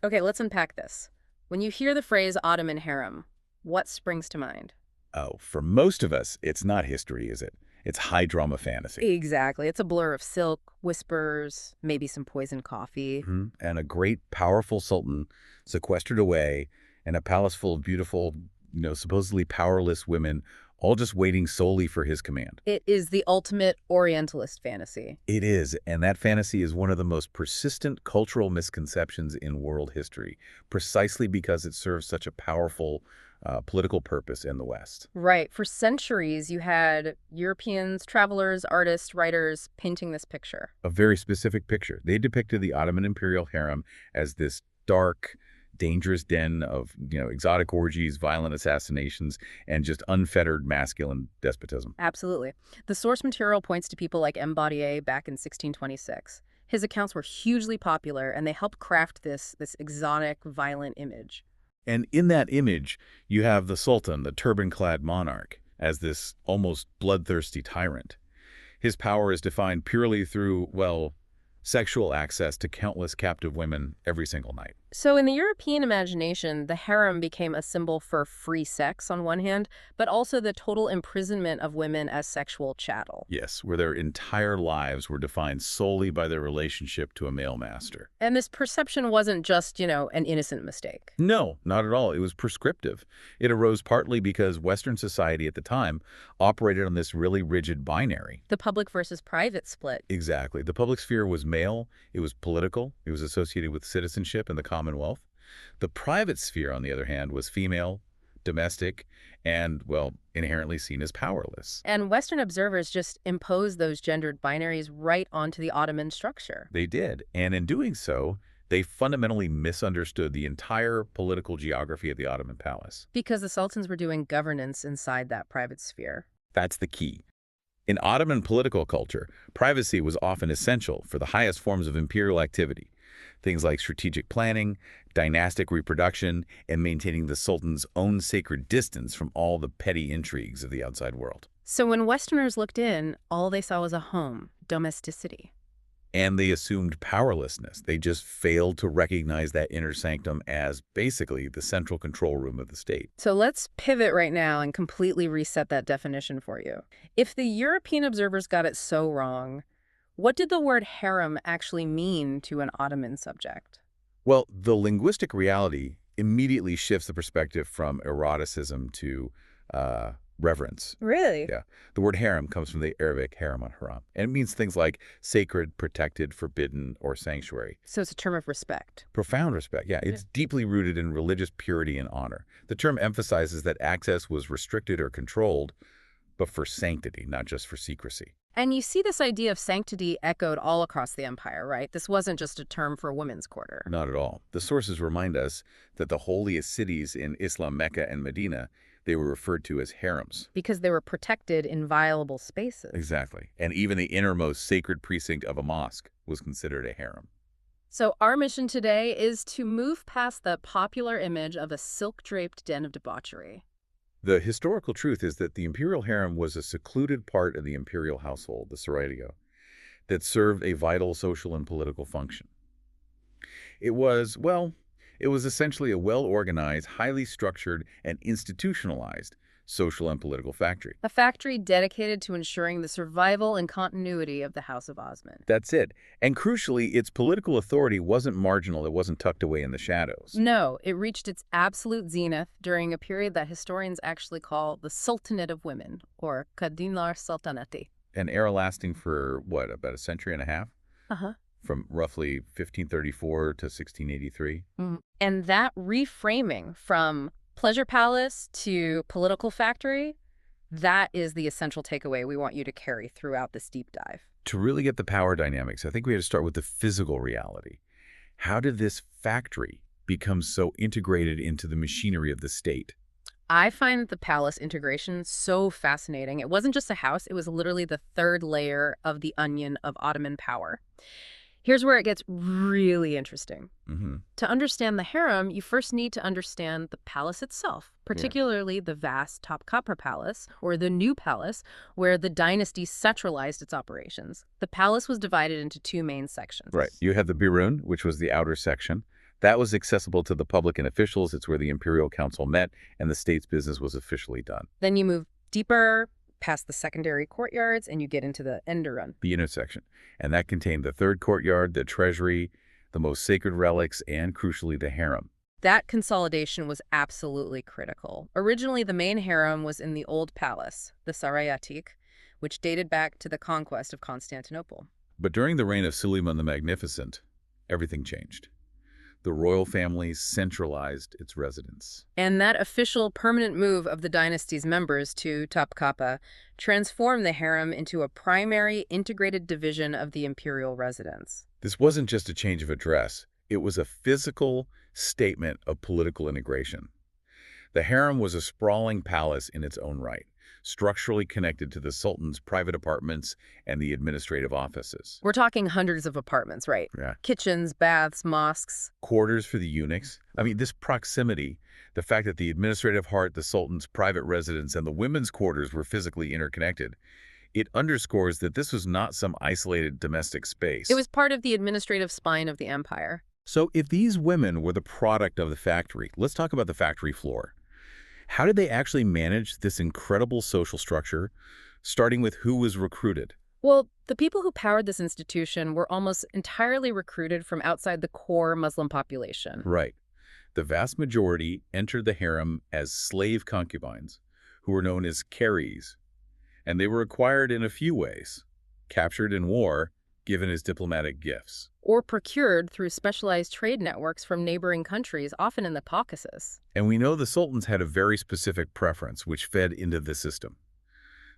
Okay, let's unpack this. When you hear the phrase Ottoman Harem, what springs to mind? Oh, for most of us, it's not history, is it? It's high drama fantasy. Exactly. It's a blur of silk, whispers, maybe some poisoned coffee. And a great, powerful sultan sequestered away in a palace full of beautiful, supposedly powerless women, all just waiting solely for his command. It is the ultimate Orientalist fantasy. It is, and that fantasy is one of the most persistent cultural misconceptions in world history, precisely because it serves such a powerful political purpose in the West. Right. For centuries, you had Europeans, travelers, artists, writers painting this picture. A very specific picture. They depicted the Ottoman imperial harem as this dark, dangerous den of, exotic orgies, violent assassinations, and just unfettered masculine despotism. Absolutely. The source material points to people like M. Baudier back in 1626. His accounts were hugely popular, and they helped craft this exotic, violent image. And in that image, you have the Sultan, the turban-clad monarch, as this almost bloodthirsty tyrant. His power is defined purely through, well, sexual access to countless captive women every single night. So in the European imagination, the harem became a symbol for free sex on one hand, but also the total imprisonment of women as sexual chattel. Yes, where their entire lives were defined solely by their relationship to a male master. And this perception wasn't just, an innocent mistake. No, not at all. It was prescriptive. It arose partly because Western society at the time operated on this really rigid binary. The public versus private split. Exactly. The public sphere was male, it was political, it was associated with citizenship and the Commonwealth. The private sphere, on the other hand, was female, domestic, and, well, inherently seen as powerless. And Western observers just imposed those gendered binaries right onto the Ottoman structure. They did, and in doing so, they fundamentally misunderstood the entire political geography of the Ottoman palace. Because the sultans were doing governance inside that private sphere. That's the key. In Ottoman political culture, privacy was often essential for the highest forms of imperial activity. Things like strategic planning, dynastic reproduction, and maintaining the sultan's own sacred distance from all the petty intrigues of the outside world. So when Westerners looked in, all they saw was a home, domesticity. And they assumed powerlessness. They just failed to recognize that inner sanctum as basically the central control room of the state. So let's pivot right now and completely reset that definition for you. If the European observers got it so wrong, what did the word harem actually mean to an Ottoman subject? Well, the linguistic reality immediately shifts the perspective from eroticism to reverence. Really? Yeah. The word harem comes from the Arabic harem on haram, and it means things like sacred, protected, forbidden, or sanctuary. So it's a term of respect. Profound respect. Yeah, it's deeply rooted in religious purity and honor. The term emphasizes that access was restricted or controlled, but for sanctity, not just for secrecy. And you see this idea of sanctity echoed all across the empire, right? This wasn't just a term for women's quarter. Not at all. The sources remind us that the holiest cities in Islam, Mecca and Medina, they were referred to as harems. Because they were protected, inviolable spaces. Exactly. And even the innermost sacred precinct of a mosque was considered a harem. So our mission today is to move past the popular image of a silk-draped den of debauchery. The historical truth is that the imperial harem was a secluded part of the imperial household, the seraglio, that served a vital social and political function. It was essentially a well-organized, highly structured, and institutionalized social and political factory. A factory dedicated to ensuring the survival and continuity of the House of Osman. That's it. And crucially, its political authority wasn't marginal. It wasn't tucked away in the shadows. No, it reached its absolute zenith during a period that historians actually call the Sultanate of Women, or Kadinlar Sultanati. An era lasting for, about a century and a half? Uh-huh. From roughly 1534 to 1683. And that reframing from pleasure palace to political factory, that is the essential takeaway we want you to carry throughout this deep dive. To really get the power dynamics, I think we have to start with the physical reality. How did this factory become so integrated into the machinery of the state? I find the palace integration so fascinating. It wasn't just a house, it was literally the third layer of the onion of Ottoman power. Here's where it gets really interesting. To understand the harem, you first need to understand the palace itself, particularly the vast Topkapi Palace, or the New Palace, where the dynasty centralized its operations. The palace was divided into two main sections. Right. You had the Birun, which was the outer section. That was accessible to the public and officials. It's where the imperial council met, and the state's business was officially done. Then you move deeper past the secondary courtyards, and you get into the Enderun. The intersection. And that contained the third courtyard, the treasury, the most sacred relics, and crucially, the harem. That consolidation was absolutely critical. Originally, the main harem was in the old palace, the Sarayatik, which dated back to the conquest of Constantinople. But during the reign of Suleiman the Magnificent, everything changed. The royal family centralized its residence. And that official permanent move of the dynasty's members to Topkapi transformed the harem into a primary integrated division of the imperial residence. This wasn't just a change of address. It was a physical statement of political integration. The harem was a sprawling palace in its own right, structurally connected to the Sultan's private apartments and the administrative offices. We're talking hundreds of apartments, right? Yeah. Kitchens, baths, mosques. Quarters for the eunuchs. I mean, this proximity, the fact that the administrative heart, the Sultan's private residence, and the women's quarters were physically interconnected, it underscores that this was not some isolated domestic space. It was part of the administrative spine of the empire. So if these women were the product of the factory, let's talk about the factory floor. How did they actually manage this incredible social structure, starting with who was recruited? Well, the people who powered this institution were almost entirely recruited from outside the core Muslim population. Right. The vast majority entered the harem as slave concubines, who were known as carries, and they were acquired in a few ways: captured in war, given as diplomatic gifts, Or procured through specialized trade networks from neighboring countries, often in the Caucasus. and we know the sultans had a very specific preference, which fed into the system.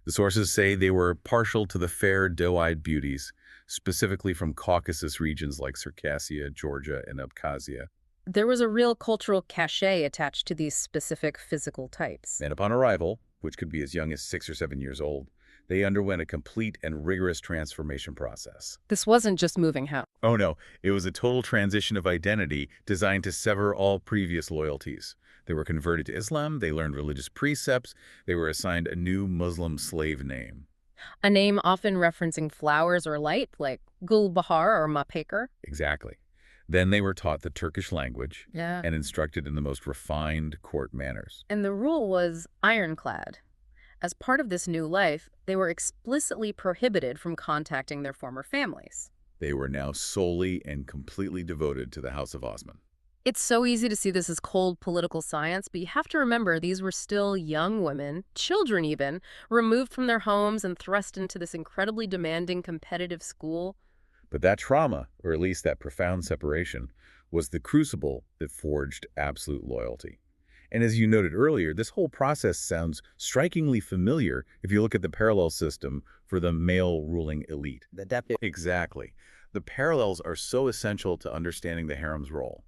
The sources say they were partial to the fair, doe-eyed beauties, specifically from Caucasus regions like Circassia, Georgia, and Abkhazia. There was a real cultural cachet attached to these specific physical types. And upon arrival, which could be as young as 6 or 7 years old, they underwent a complete and rigorous transformation process. This wasn't just moving house. Oh no, it was a total transition of identity designed to sever all previous loyalties. They were converted to Islam, they learned religious precepts, they were assigned a new Muslim slave name. A name often referencing flowers or light, like Gul Bahar or Mapekar. Exactly. Then they were taught the Turkish language Yeah. and instructed in the most refined court manners. And the rule was ironclad. As part of this new life, they were explicitly prohibited from contacting their former families. They were now solely and completely devoted to the House of Osman. It's so easy to see this as cold political science, but you have to remember these were still young women, children even, removed from their homes and thrust into this incredibly demanding competitive school. But that trauma, or at least that profound separation, was the crucible that forged absolute loyalty. And as you noted earlier, this whole process sounds strikingly familiar if you look at the parallel system for the male ruling elite. Exactly. The parallels are so essential to understanding the harem's role.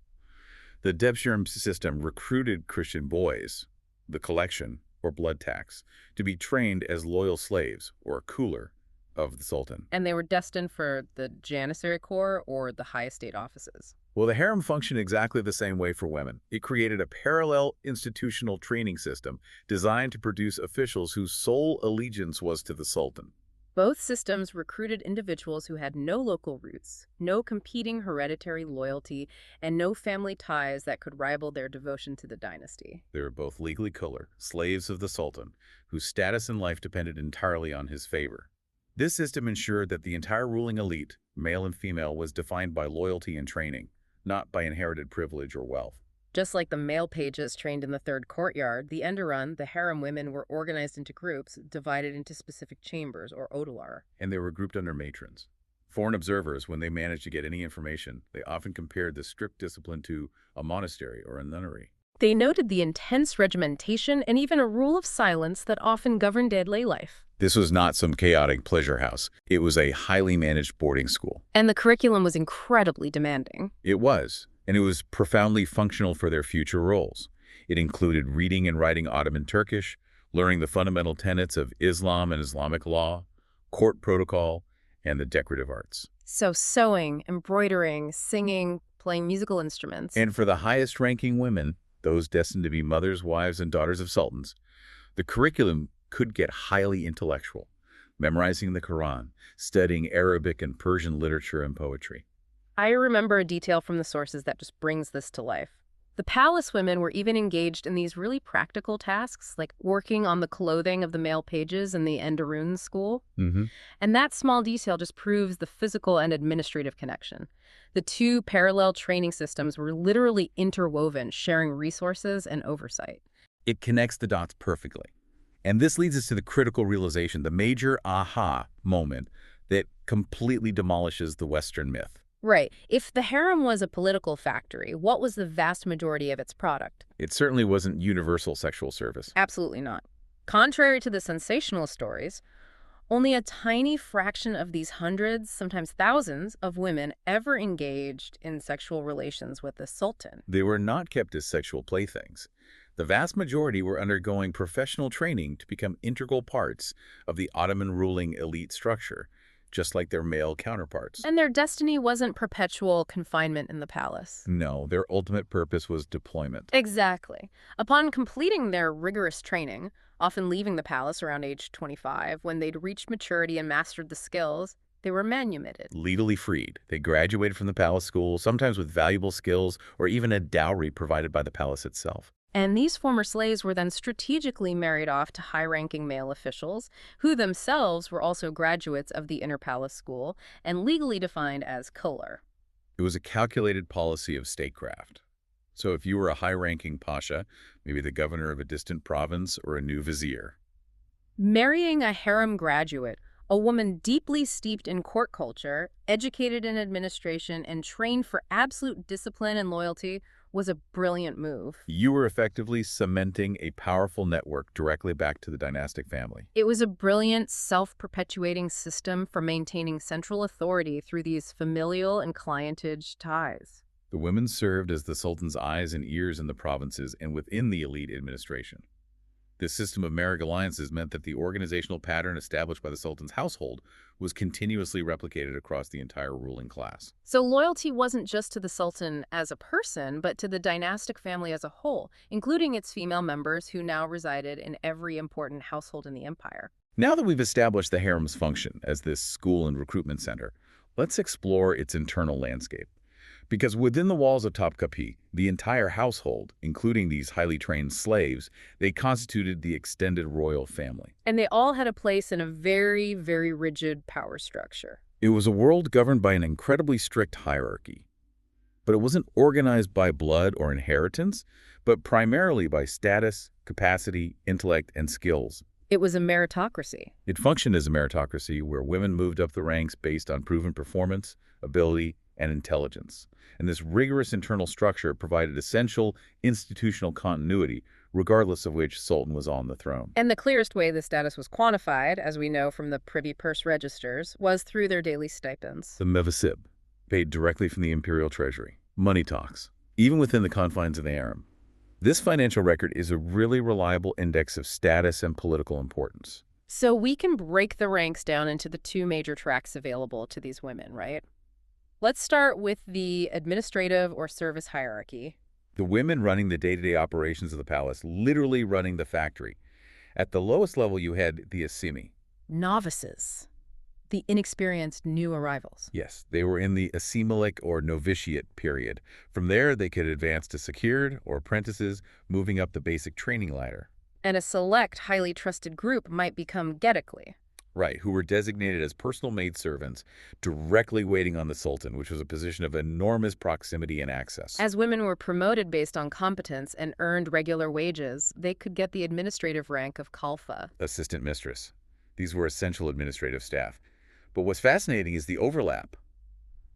The debauchery system recruited Christian boys, the collection, or blood tax, to be trained as loyal slaves, or cooler, of the Sultan. And they were destined for the Janissary Corps or the high estate offices. Well, the harem functioned exactly the same way for women. It created a parallel institutional training system designed to produce officials whose sole allegiance was to the Sultan. Both systems recruited individuals who had no local roots, no competing hereditary loyalty, and no family ties that could rival their devotion to the dynasty. They were both legally cooler, slaves of the Sultan, whose status in life depended entirely on his favor. This system ensured that the entire ruling elite, male and female, was defined by loyalty and training, not by inherited privilege or wealth. Just like the male pages trained in the third courtyard, the Enderun, the harem women, were organized into groups, divided into specific chambers, or odolar. And they were grouped under matrons. Foreign observers, when they managed to get any information, they often compared the strict discipline to a monastery or a nunnery. They noted the intense regimentation and even a rule of silence that often governed daily life. This was not some chaotic pleasure house. It was a highly managed boarding school. And the curriculum was incredibly demanding. It was, and it was profoundly functional for their future roles. It included reading and writing Ottoman Turkish, learning the fundamental tenets of Islam and Islamic law, court protocol, and the decorative arts. So sewing, embroidering, singing, playing musical instruments. And for the highest-ranking women, those destined to be mothers, wives, and daughters of sultans, the curriculum could get highly intellectual, memorizing the Quran, studying Arabic and Persian literature and poetry. I remember a detail from the sources that just brings this to life. The palace women were even engaged in these really practical tasks, like working on the clothing of the male pages in the Enderun school. Hmm. And that small detail just proves the physical and administrative connection. The two parallel training systems were literally interwoven, sharing resources and oversight. It connects the dots perfectly. And this leads us to the critical realization, the major aha moment that completely demolishes the Western myth. Right. If the harem was a political factory, what was the vast majority of its product? It certainly wasn't universal sexual service. Absolutely not. Contrary to the sensational stories, only a tiny fraction of these hundreds, sometimes thousands, of women ever engaged in sexual relations with the Sultan. They were not kept as sexual playthings. The vast majority were undergoing professional training to become integral parts of the Ottoman ruling elite structure, just like their male counterparts. And their destiny wasn't perpetual confinement in the palace. No, their ultimate purpose was deployment. Exactly. Upon completing their rigorous training, often leaving the palace around age 25, when they'd reached maturity and mastered the skills, they were manumitted. Legally freed, they graduated from the palace school, sometimes with valuable skills or even a dowry provided by the palace itself. And these former slaves were then strategically married off to high-ranking male officials, who themselves were also graduates of the Inner Palace School and legally defined as Kohler. It was a calculated policy of statecraft. So if you were a high-ranking pasha, maybe the governor of a distant province or a new vizier, Marrying a harem graduate, a woman deeply steeped in court culture, educated in administration, and trained for absolute discipline and loyalty, was a brilliant move. you were effectively cementing a powerful network directly back to the dynastic family. It was a brilliant, self-perpetuating system for maintaining central authority through these familial and clientage ties. The women served as the Sultan's eyes and ears in the provinces and within the elite administration. This system of marriage alliances meant that the organizational pattern established by the Sultan's household was continuously replicated across the entire ruling class. So loyalty wasn't just to the Sultan as a person, but to the dynastic family as a whole, including its female members who now resided in every important household in the empire. Now that we've established the harem's function as this school and recruitment center, let's explore its internal landscape. Because within the walls of Topkapi, the entire household, including these highly trained slaves, they constituted the extended royal family. And they all had a place in a very, very rigid power structure. It was a world governed by an incredibly strict hierarchy. But it wasn't organized by blood or inheritance, but primarily by status, capacity, intellect, and skills. It was a meritocracy. It functioned as a meritocracy where women moved up the ranks based on proven performance, ability, and intelligence. And this rigorous internal structure provided essential institutional continuity, regardless of which sultan was on the throne. And the clearest way the status was quantified, as we know from the privy purse registers, was through their daily stipends. The mevasib, paid directly from the imperial treasury. Money talks, even within the confines of the harem. This financial record is a really reliable index of status and political importance. So we can break the ranks down into the two major tracks available to these women, right? Let's start with the administrative or service hierarchy. The women running the day-to-day operations of the palace, literally running the factory. At the lowest level, you had the asimi. Novices, the inexperienced new arrivals. Yes, they were in the asimilic or novitiate period. From there, they could advance to secured or apprentices, moving up the basic training ladder. And a select, highly trusted group might become gedikli. Right, who were designated as personal maidservants, directly waiting on the Sultan, which was a position of enormous proximity and access. As women were promoted based on competence and earned regular wages, they could get the administrative rank of Khalfa. Assistant mistress. These were essential administrative staff. But what's fascinating is the overlap.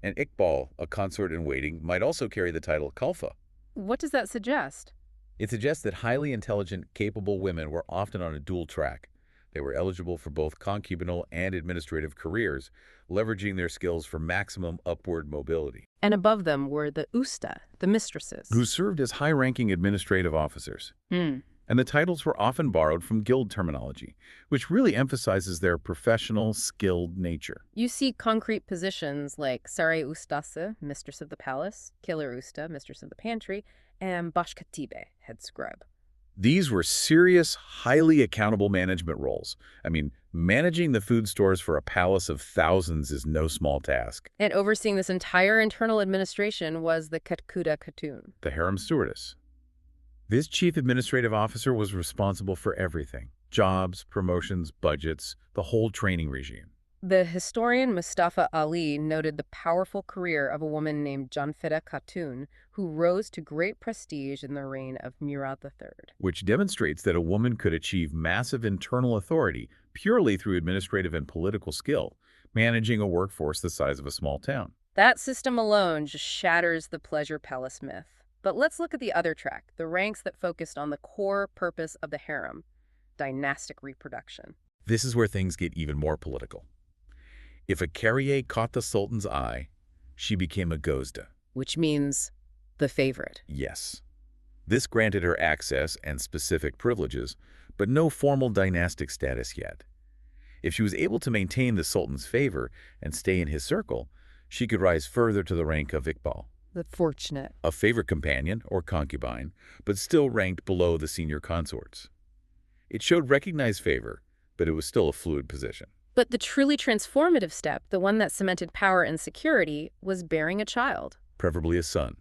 An Iqbal, a consort in waiting, might also carry the title Khalfa. What does that suggest? It suggests that highly intelligent, capable women were often on a dual track. They were eligible for both concubinal and administrative careers, leveraging their skills for maximum upward mobility. And above them were the usta, the mistresses. Who served as high-ranking administrative officers. And the titles were often borrowed from guild terminology, which really emphasizes their professional, skilled nature. You see concrete positions like Saray Ustase, mistress of the palace, Killer Usta, mistress of the pantry, and Bashkatibe, head scrub. These were serious, highly accountable management roles. I mean, managing the food stores for a palace of thousands is no small task. And overseeing this entire internal administration was the Katkuda Khatun. The harem stewardess. This chief administrative officer was responsible for everything. Jobs, promotions, budgets, the whole training regime. The historian Mustafa Ali noted the powerful career of a woman named Janfida Khatun, who rose to great prestige in the reign of Murad III. Which demonstrates that a woman could achieve massive internal authority purely through administrative and political skill, managing a workforce the size of a small town. That system alone just shatters the pleasure palace myth. But let's look at the other track, the ranks that focused on the core purpose of the harem, dynastic reproduction. This is where things get even more political. If a carrier caught the Sultan's eye, she became a gozda. Which means the favorite. Yes. This granted her access and specific privileges, but no formal dynastic status yet. If she was able to maintain the Sultan's favor and stay in his circle, she could rise further to the rank of Iqbal, The fortunate. a favorite companion or concubine, but still ranked below the senior consorts. It showed recognized favor, but it was still a fluid position. But the truly transformative step, the one that cemented power and security, was bearing a child. Preferably a son.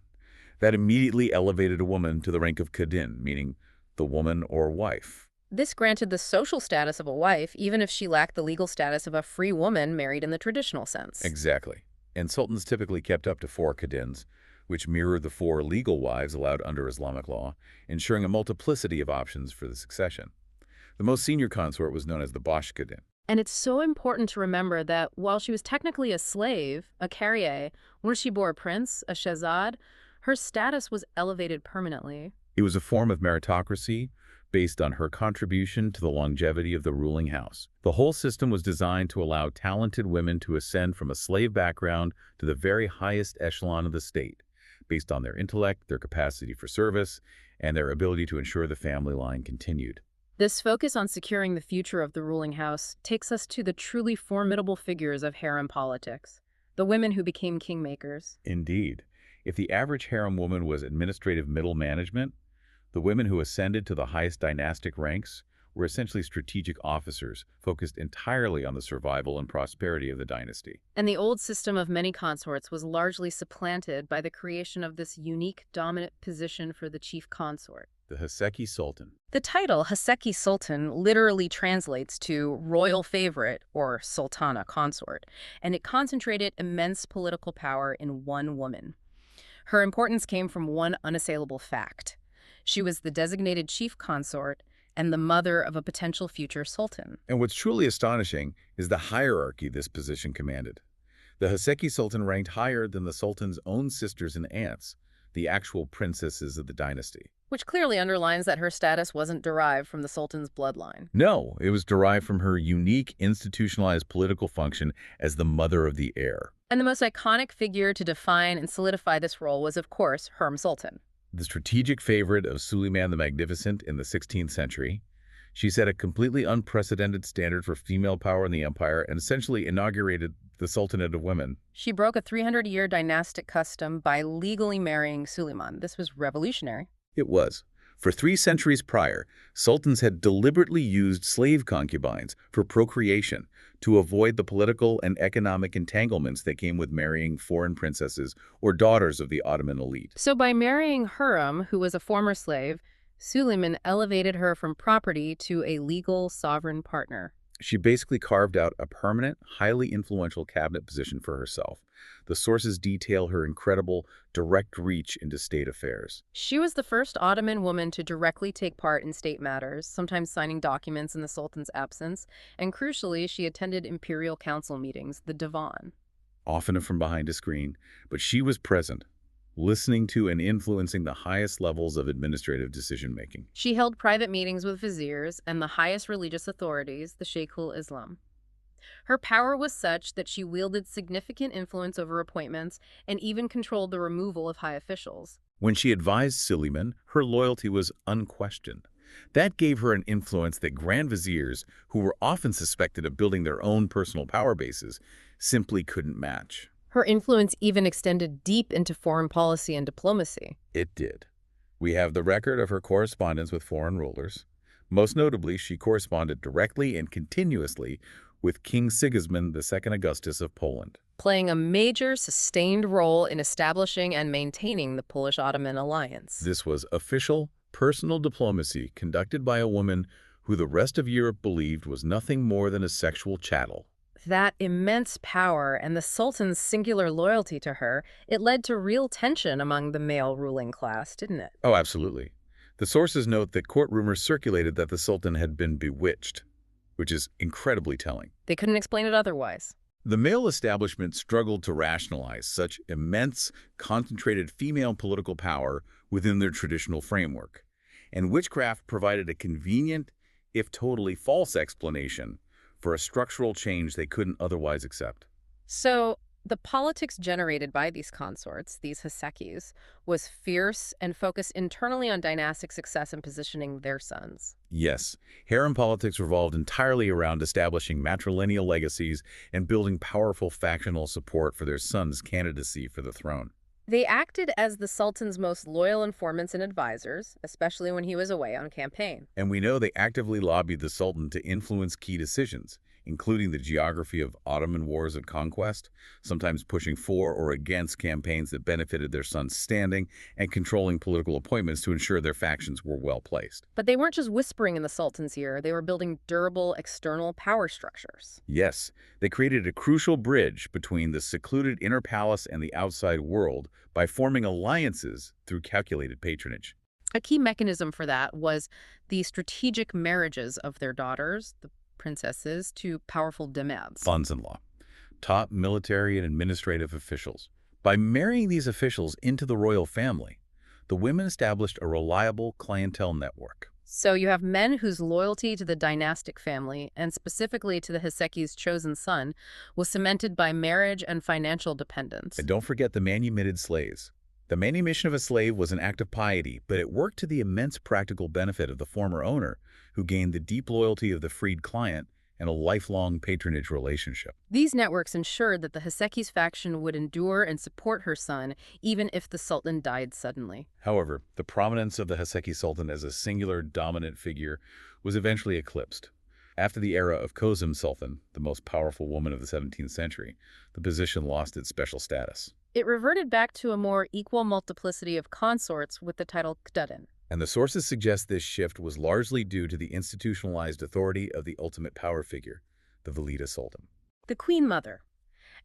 That immediately elevated a woman to the rank of Kadin, meaning the woman or wife. This granted the social status of a wife, even if she lacked the legal status of a free woman married in the traditional sense. Exactly. And sultans typically kept up to 4 Kadins, which mirrored the 4 legal wives allowed under Islamic law, ensuring a multiplicity of options for the succession. The most senior consort was known as the Bash Kadin. And it's so important to remember that while she was technically a slave, a carrier, when she bore a prince, a shahzad, her status was elevated permanently. It was a form of meritocracy based on her contribution to the longevity of the ruling house. The whole system was designed to allow talented women to ascend from a slave background to the very highest echelon of the state, based on their intellect, their capacity for service, and their ability to ensure the family line continued. This focus on securing the future of the ruling house takes us to the truly formidable figures of harem politics, the women who became kingmakers. Indeed. If the average harem woman was administrative middle management, the women who ascended to the highest dynastic ranks were essentially strategic officers focused entirely on the survival and prosperity of the dynasty. And the old system of many consorts was largely supplanted by the creation of this unique dominant position for the chief consort. The Haseki Sultan. The title Haseki Sultan literally translates to royal favorite or sultana consort, and it concentrated immense political power in one woman. Her importance came from one unassailable fact. She was the designated chief consort and the mother of a potential future sultan. And what's truly astonishing is the hierarchy this position commanded. The Haseki Sultan ranked higher than the Sultan's own sisters and aunts, the actual princesses of the dynasty. Which clearly underlines that her status wasn't derived from the sultan's bloodline. No, it was derived from her unique institutionalized political function as the mother of the heir. And the most iconic figure to define and solidify this role was, of course, Hürrem Sultan. The strategic favorite of Suleiman the Magnificent in the 16th century, she set a completely unprecedented standard for female power in the empire and essentially inaugurated the Sultanate of Women. She broke a 300-year dynastic custom by legally marrying Suleiman. This was revolutionary. It was. For 3 centuries prior, sultans had deliberately used slave concubines for procreation to avoid the political and economic entanglements that came with marrying foreign princesses or daughters of the Ottoman elite. So by marrying Hürrem, who was a former slave, Suleiman elevated her from property to a legal sovereign partner. She basically carved out a permanent, highly influential cabinet position for herself. The sources detail her incredible, direct reach into state affairs. She was the first Ottoman woman to directly take part in state matters, sometimes signing documents in the Sultan's absence, and crucially, she attended imperial council meetings, the Divan. Often from behind a screen, but she was present, listening to and influencing the highest levels of administrative decision-making. She held private meetings with viziers and the highest religious authorities, the Sheikhul Islam. Her power was such that she wielded significant influence over appointments and even controlled the removal of high officials. When she advised Suleiman, her loyalty was unquestioned. That gave her an influence that grand viziers, who were often suspected of building their own personal power bases, simply couldn't match. Her influence even extended deep into foreign policy and diplomacy. It did. We have the record of her correspondence with foreign rulers. Most notably, she corresponded directly and continuously with King Sigismund II Augustus of Poland. Playing a major, sustained role in establishing and maintaining the Polish-Ottoman alliance. This was official, personal diplomacy conducted by a woman who the rest of Europe believed was nothing more than a sexual chattel. That immense power and the Sultan's singular loyalty to her, it led to real tension among the male ruling class, didn't it? Oh, absolutely. The sources note that court rumors circulated that the Sultan had been bewitched, which is incredibly telling. They couldn't explain it otherwise. The male establishment struggled to rationalize such immense, concentrated female political power within their traditional framework, and witchcraft provided a convenient, if totally false explanation for a structural change they couldn't otherwise accept. So, the politics generated by these consorts, these Hasekis, was fierce and focused internally on dynastic success and positioning their sons. Yes, harem politics revolved entirely around establishing matrilineal legacies and building powerful factional support for their sons' candidacy for the throne. They acted as the Sultan's most loyal informants and advisors, especially when he was away on campaign. And we know they actively lobbied the Sultan to influence key decisions, including the geography of Ottoman wars of conquest, sometimes pushing for or against campaigns that benefited their son's standing, and controlling political appointments to ensure their factions were well placed. But they weren't just whispering in the Sultan's ear, they were building durable external power structures. Yes, they created a crucial bridge between the secluded inner palace and the outside world by forming alliances through calculated patronage. A key mechanism for that was the strategic marriages of their daughters, the princesses, to powerful damems. Sons-in-law, top military and administrative officials. By marrying these officials into the royal family, the women established a reliable clientele network. So you have men whose loyalty to the dynastic family, and specifically to the Haseki's chosen son, was cemented by marriage and financial dependence. And don't forget the manumitted slaves. The manumission of a slave was an act of piety, but it worked to the immense practical benefit of the former owner, who gained the deep loyalty of the freed client and a lifelong patronage relationship. These networks ensured that the Haseki's faction would endure and support her son, even if the Sultan died suddenly. However, the prominence of the Haseki Sultan as a singular dominant figure was eventually eclipsed. After the era of Kozum Sultan, the most powerful woman of the 17th century, the position lost its special status. It reverted back to a more equal multiplicity of consorts with the title Kdudin. And the sources suggest this shift was largely due to the institutionalized authority of the ultimate power figure, the Valide Sultan. The Queen Mother.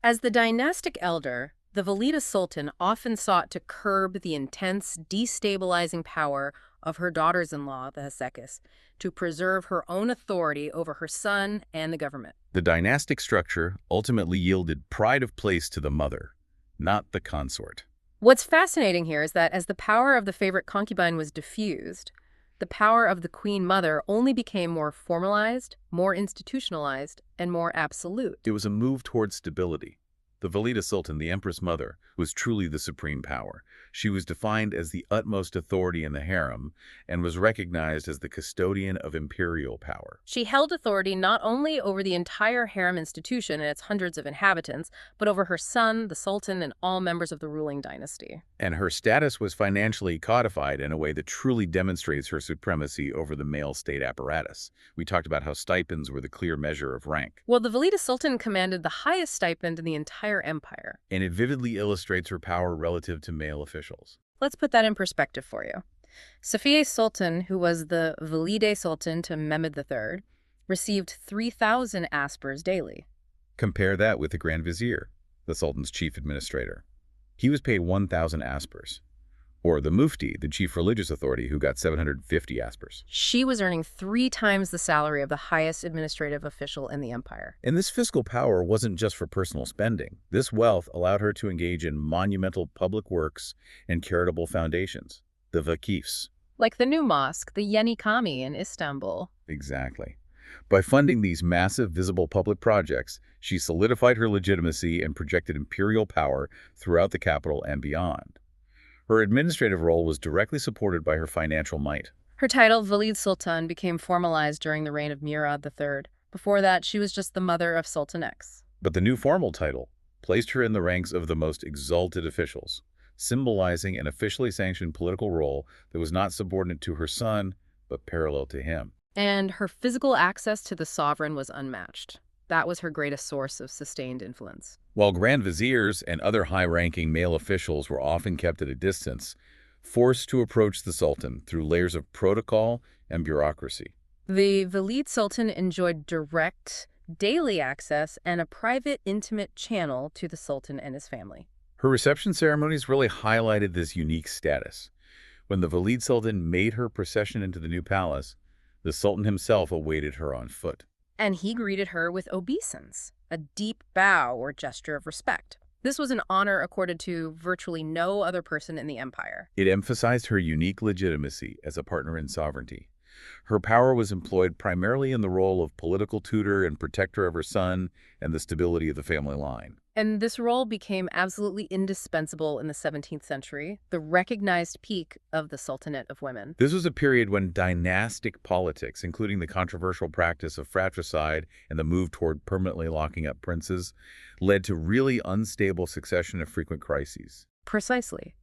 As the dynastic elder, the Valide Sultan often sought to curb the intense, destabilizing power of her daughters-in-law, the Hasekis, to preserve her own authority over her son and the government. The dynastic structure ultimately yielded pride of place to the mother, not the consort. What's fascinating here is that as the power of the favorite concubine was diffused, the power of the Queen Mother only became more formalized, more institutionalized, and more absolute. It was a move toward stability. The Valide Sultan, the Empress Mother, was truly the supreme power. She was defined as the utmost authority in the harem and was recognized as the custodian of imperial power. She held authority not only over the entire harem institution and its hundreds of inhabitants, but over her son, the Sultan, and all members of the ruling dynasty. And her status was financially codified in a way that truly demonstrates her supremacy over the male state apparatus. We talked about how stipends were the clear measure of rank. Well, the Valide Sultan commanded the highest stipend in the entire empire. And it vividly illustrates her power relative to male officials. Let's put that in perspective for you. Safiye Sultan, who was the Valide Sultan to Mehmed III, received 3,000 aspers daily. Compare that with the Grand Vizier, the Sultan's chief administrator. He was paid 1,000 aspers. Or the Mufti, the chief religious authority, who got 750 aspers. She was earning 3 times the salary of the highest administrative official in the empire. And this fiscal power wasn't just for personal spending. This wealth allowed her to engage in monumental public works and charitable foundations, the Waqfs. Like the new mosque, the Yeni Cami in Istanbul. Exactly. By funding these massive, visible public projects, she solidified her legitimacy and projected imperial power throughout the capital and beyond. Her administrative role was directly supported by her financial might. Her title, Valide Sultan, became formalized during the reign of Murad III. Before that, she was just the mother of Sultan X. But the new formal title placed her in the ranks of the most exalted officials, symbolizing an officially sanctioned political role that was not subordinate to her son, but parallel to him. And her physical access to the sovereign was unmatched. That was her greatest source of sustained influence. While grand viziers and other high-ranking male officials were often kept at a distance, forced to approach the Sultan through layers of protocol and bureaucracy. The Valide Sultan enjoyed direct, daily access and a private, intimate channel to the Sultan and his family. Her reception ceremonies really highlighted this unique status. When the Valide Sultan made her procession into the new palace, the Sultan himself awaited her on foot. And he greeted her with obeisance, a deep bow or gesture of respect. This was an honor accorded to virtually no other person in the empire. It emphasized her unique legitimacy as a partner in sovereignty. Her power was employed primarily in the role of political tutor and protector of her son and the stability of the family line. And this role became absolutely indispensable in the 17th century, the recognized peak of the Sultanate of Women. This was a period when dynastic politics, including the controversial practice of fratricide and the move toward permanently locking up princes, led to really unstable succession of frequent crises. Precisely.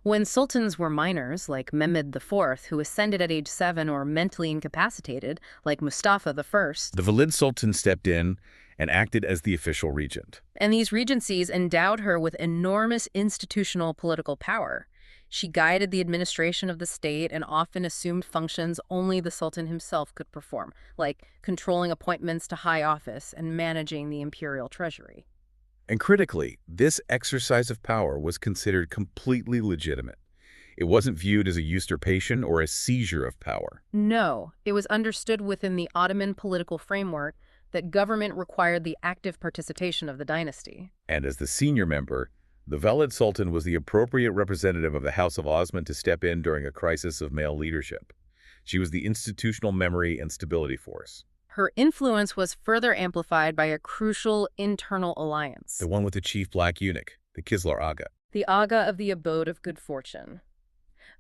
When sultans were minors, like Mehmed IV, who ascended at age 7, or mentally incapacitated, like Mustafa I, The Valide Sultan stepped in and acted as the official regent. and these regencies endowed her with enormous institutional political power. She guided the administration of the state and often assumed functions only the sultan himself could perform, like controlling appointments to high office and managing the imperial treasury. And critically, this exercise of power was considered completely legitimate. It wasn't viewed as a usurpation or a seizure of power. No, it was understood within the Ottoman political framework that government required the active participation of the dynasty. And as the senior member, the Valide Sultan was the appropriate representative of the House of Osman to step in during a crisis of male leadership. She was the institutional memory and stability force. Her influence was further amplified by a crucial internal alliance. The one with the chief black eunuch, the Kislar Aga. The Aga of the Abode of Good Fortune.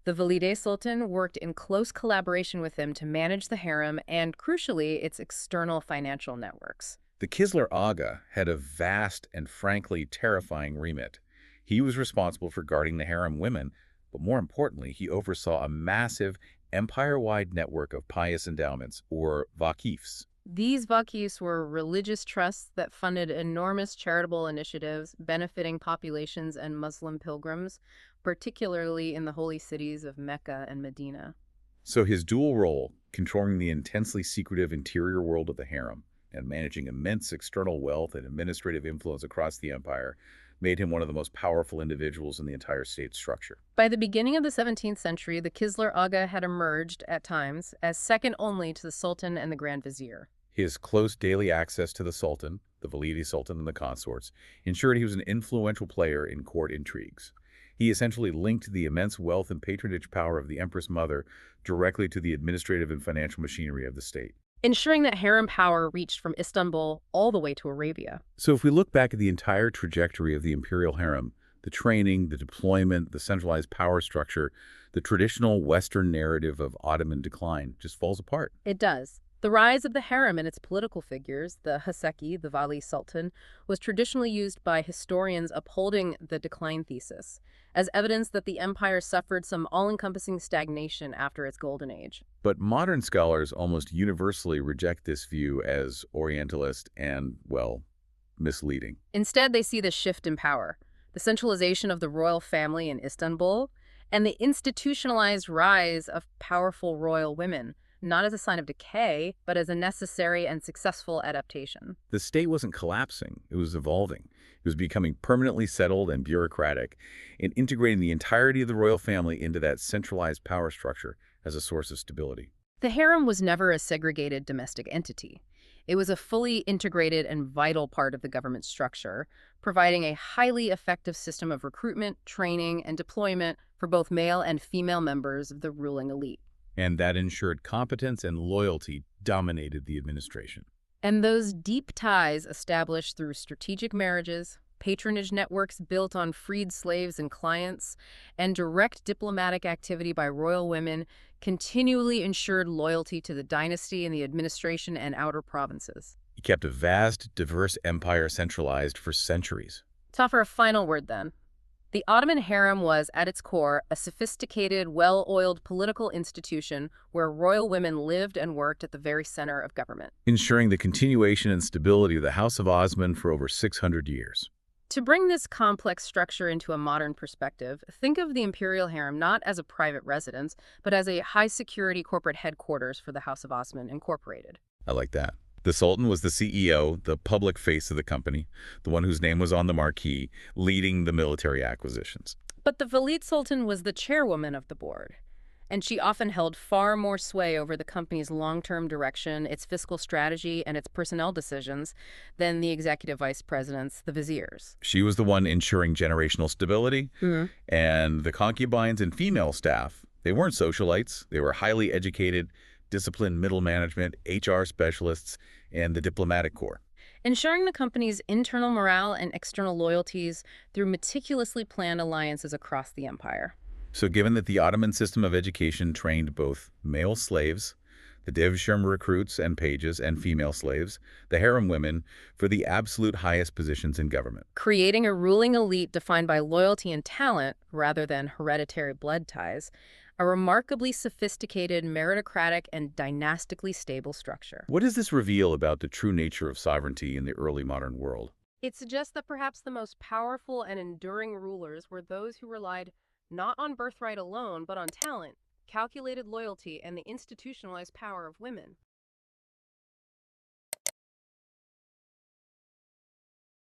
The Valide Sultan worked in close collaboration with him to manage the harem and, crucially, its external financial networks. The Kislar Aga had a vast and frankly terrifying remit. He was responsible for guarding the harem women, but more importantly, he oversaw a massive empire-wide network of pious endowments, or Waqfs. These Waqfs were religious trusts that funded enormous charitable initiatives benefiting populations and Muslim pilgrims, particularly in the holy cities of Mecca and Medina. So his dual role, controlling the intensely secretive interior world of the harem and managing immense external wealth and administrative influence across the empire, made him one of the most powerful individuals in the entire state structure. By the beginning of the 17th century, the Kislar Aga had emerged, at times, as second only to the Sultan and the Grand Vizier. His close daily access to the Sultan, the Valide Sultan and the consorts, ensured he was an influential player in court intrigues. He essentially linked the immense wealth and patronage power of the Empress Mother directly to the administrative and financial machinery of the state, ensuring that harem power reached from Istanbul all the way to Arabia. So if we look back at the entire trajectory of the imperial harem, the training, the deployment, the centralized power structure, the traditional Western narrative of Ottoman decline just falls apart. It does. The rise of the harem and its political figures, the Haseki, the Vali Sultan, was traditionally used by historians upholding the decline thesis as evidence that the empire suffered some all-encompassing stagnation after its golden age. But modern scholars almost universally reject this view as Orientalist and, well, misleading. Instead, they see the shift in power, the centralization of the royal family in Istanbul, and the institutionalized rise of powerful royal women, not as a sign of decay, but as a necessary and successful adaptation. The state wasn't collapsing, it was evolving. It was becoming permanently settled and bureaucratic, and integrating the entirety of the royal family into that centralized power structure as a source of stability. The harem was never a segregated domestic entity. It was a fully integrated and vital part of the government structure, providing a highly effective system of recruitment, training, and deployment for both male and female members of the ruling elite. And that ensured competence and loyalty dominated the administration. And those deep ties established through strategic marriages, patronage networks built on freed slaves and clients, and direct diplomatic activity by royal women continually ensured loyalty to the dynasty and the administration and outer provinces. He kept a vast, diverse empire centralized for centuries. To offer a final word then, The Ottoman Harem was, at its core, a sophisticated, well-oiled political institution where royal women lived and worked at the very center of government. Ensuring the continuation and stability of the House of Osman for over 600 years. To bring this complex structure into a modern perspective, think of the imperial harem not as a private residence, but as a high-security corporate headquarters for the House of Osman Incorporated. I like that. The Sultan was the CEO, the public face of the company, the one whose name was on the marquee, leading the military acquisitions. But the Valide Sultan was the chairwoman of the board, and she often held far more sway over the company's long-term direction, its fiscal strategy, and its personnel decisions than the executive vice presidents, the viziers. She was the one ensuring generational stability, and the concubines and female staff, they weren't socialites. They were highly educated, disciplined middle management, HR specialists, and the diplomatic corps. Ensuring the company's internal morale and external loyalties through meticulously planned alliances across the empire. So given that the Ottoman system of education trained both male slaves, the Devshirme recruits and pages, and female slaves, the harem women, for the absolute highest positions in government. Creating a ruling elite defined by loyalty and talent rather than hereditary blood ties, a remarkably sophisticated, meritocratic, and dynastically stable structure. What does this reveal about the true nature of sovereignty in the early modern world? It suggests that perhaps the most powerful and enduring rulers were those who relied not on birthright alone, but on talent, calculated loyalty, and the institutionalized power of women.